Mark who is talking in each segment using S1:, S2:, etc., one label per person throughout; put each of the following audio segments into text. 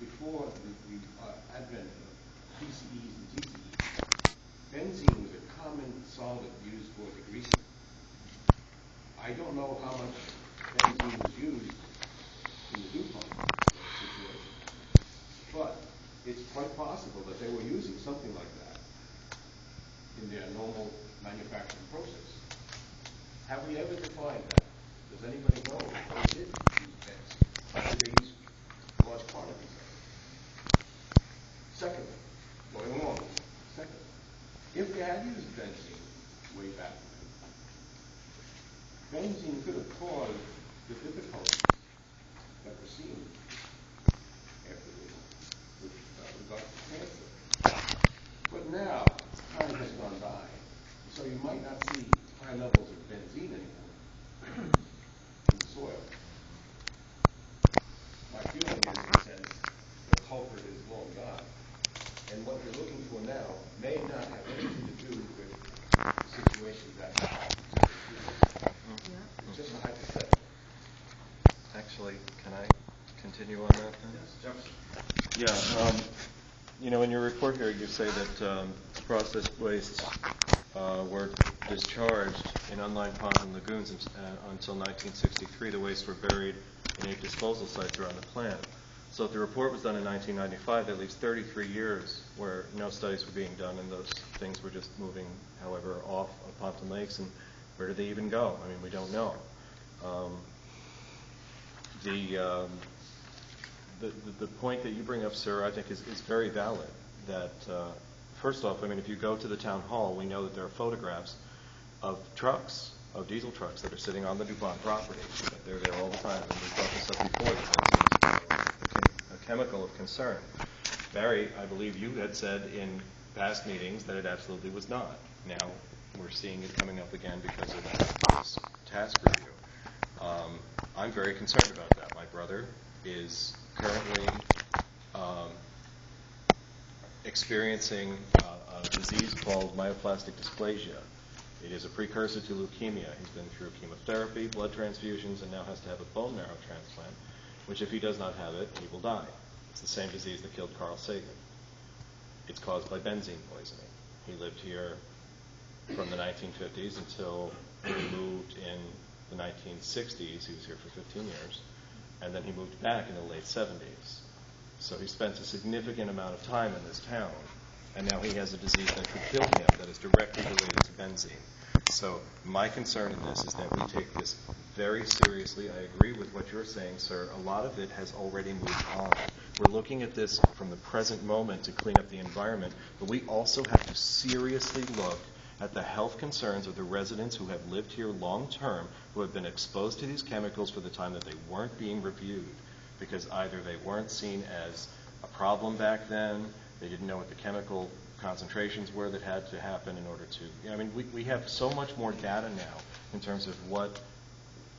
S1: before the advent of PCEs and TCEs, benzene was a common solvent used for degreasing. I don't know how much benzene was used in the DuPont situation, but it's quite possible that they were using something like that in their normal manufacturing process. Have we ever defined that? Does anybody know if they did use benzene? Or did they use large quantities of it? Secondly, going along, secondly, if they had used benzene way back then, benzene could have caused the difficulties that were seen after this with regard to cancer. But now, time has gone by, so you might not see high levels of benzene anymore in the soil. My feeling is that the culprit is long gone, and what you're looking for now may not have anything to do with the situation that happened. It's just a hypothetical.
S2: Actually, can I continue on that then?
S1: Yes, Jefferson.
S2: Yeah. In your report here, you say that processed wastes were discharged in unlined ponds and lagoons until 1963. The wastes were buried in 8 disposal sites around the plant. So if the report was done in 1995, that leaves 33 years where no studies were being done and those things were just moving, however, off of Pompton Lakes. And where did they even go? I mean, we don't know. The point that you bring up, sir, I think is very valid. That first off, I mean, if you go to the town hall, we know that there are photographs of trucks, of diesel trucks that are sitting on the DuPont property. They're there all the time, and we've brought this up before. That a chemical of concern. Barry, I believe you had said in past meetings that it absolutely was not. Now we're seeing it coming up again because of this task review. I'm very concerned about that. My brother is currently experiencing a disease called myoplastic dysplasia. It is a precursor to leukemia. He's been through chemotherapy, blood transfusions, and now has to have a bone marrow transplant, which if he does not have it, he will die. It's the same disease that killed Carl Sagan. It's caused by benzene poisoning. He lived here from the 1950s until he moved in the 1960s. He was here for 15 years. And then he moved back in the late 70s. So he spent a significant amount of time in this town. And now he has a disease that could kill him that is directly related to benzene. So my concern in this is that we take this very seriously. I agree with what you're saying, sir. A lot of it has already moved on. We're looking at this from the present moment to clean up the environment, but we also have to seriously look at the health concerns of the residents who have lived here long term, who have been exposed to these chemicals for the time that they weren't being reviewed, because either they weren't seen as a problem back then, they didn't know what the chemical concentrations were that had to happen in order to... I mean, we have so much more data now in terms of what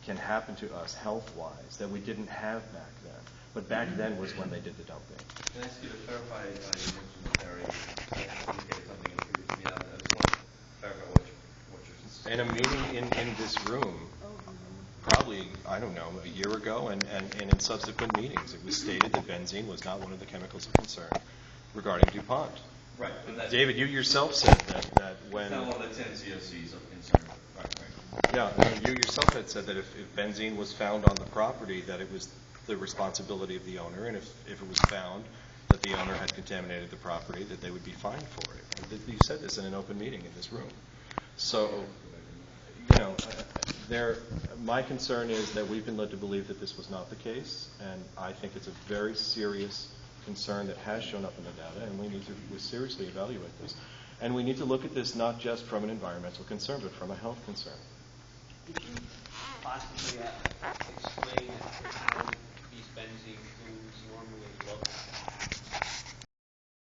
S2: can happen to us health-wise that we didn't have back then. But back then was when they did the dumping.
S3: Can I ask you to clarify, you mentioned Terry indicated something in previous meeting. I just want to clarify what you're saying.
S2: In a meeting in this room, probably, I don't know, a year ago, and in subsequent meetings, it was stated that benzene was not one of the chemicals of concern regarding DuPont.
S3: Right.
S2: David, you yourself said that when...
S3: It's not one of the 10 COCs of concern. Right.
S2: Yeah, you yourself had said that if benzene was found on the property, that it was the responsibility of the owner, and if it was found that the owner had contaminated the property, that they would be fined for it. You said this in an open meeting in this room. So, my concern is that we've been led to believe that this was not the case, and I think it's a very serious concern that has shown up in the data, and we need to seriously evaluate this. And we need to look at this not just from an environmental concern, but from a health concern.
S4: Could you possibly explain how these benzene plumes normally look?